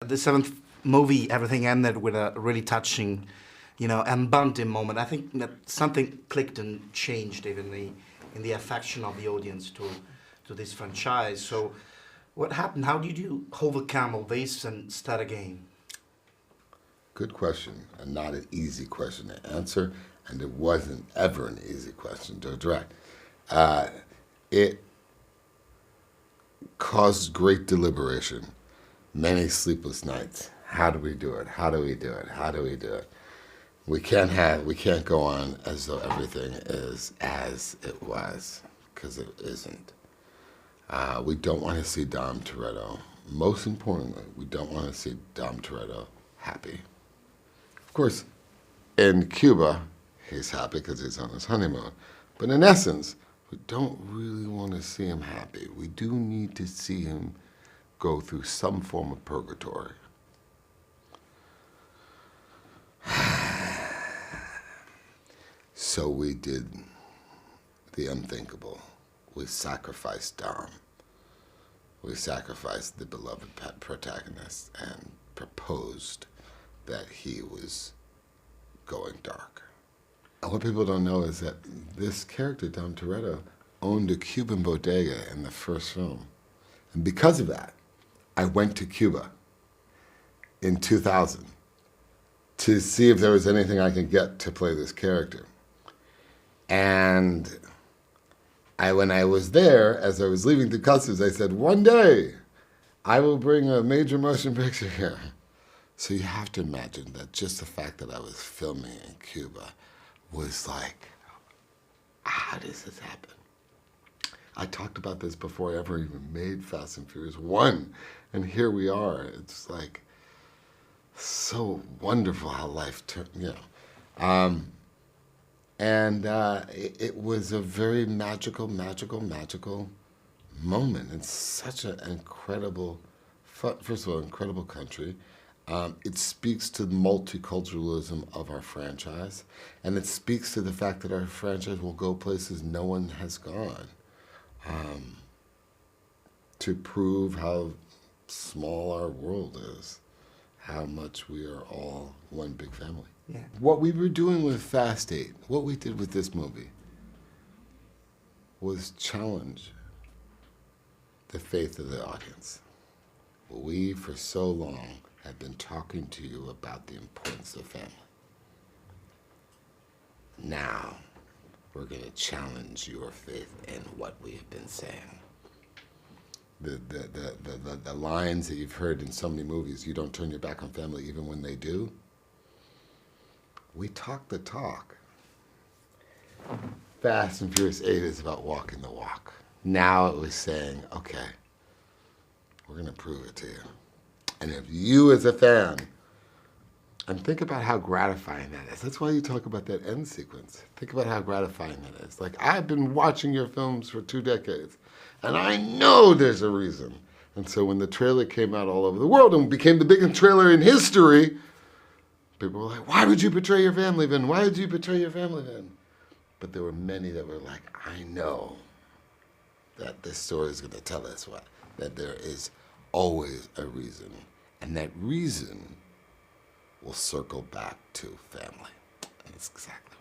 the seventh movie, everything ended with a really touching, and bonding moment. I think that something clicked and changed even in the affection of the audience to this franchise. So, what happened? How did you overcome all this and start again? Good question, and not an easy question to answer, and it wasn't ever an easy question to direct. It caused great deliberation, many sleepless nights. How do we do it? How do we do it? How do we do it? We can't go on as though everything is as it was, because it isn't. We don't want to see Dom Toretto. Most importantly, we don't want to see Dom Toretto happy. Of course, in Cuba, he's happy because he's on his honeymoon. But in essence, we don't really want to see him happy. We do need to see him go through some form of purgatory. So we did the unthinkable. We sacrificed Dom. We sacrificed the beloved protagonist and proposed that he was going dark. And what people don't know is that this character, Dom Toretto, owned a Cuban bodega in the first film. And because of that, I went to Cuba in 2000 to see if there was anything I could get to play this character. And when I was there, as I was leaving the customs, I said, one day, I will bring a major motion picture here. So you have to imagine that just the fact that I was filming in Cuba was like, how does this happen? I talked about this before I ever even made Fast and Furious 1, and here we are. It's like so wonderful how life turned, it was a very magical moment. It's such an incredible, first of all, incredible country. It speaks to the multiculturalism of our franchise, and it speaks to the fact that our franchise will go places no one has gone, to prove how small our world is, how much we are all one big family. Yeah. What we were doing with Fast 8, what we did with this movie, was challenge the faith of the audience. We, for so long, have been talking to you about the importance of family. Now, we're going to challenge your faith in what we have been saying. The lines that you've heard in so many movies, you don't turn your back on family even when they do. We talk the talk. Fast and Furious 8 is about walking the walk. Now it was saying, okay, we're going to prove it to you. And if you as a fan, and think about how gratifying that is. That's why you talk about that end sequence. Think about how gratifying that is. Like, I've been watching your films for 2 decades, and I know there's a reason. And so when the trailer came out all over the world and became the biggest trailer in history, people were like, why would you betray your family, Vin? Why did you betray your family, Vin? But there were many that were like, I know that this story is going to tell us that there is always a reason. And that reason will circle back to family. And that's exactly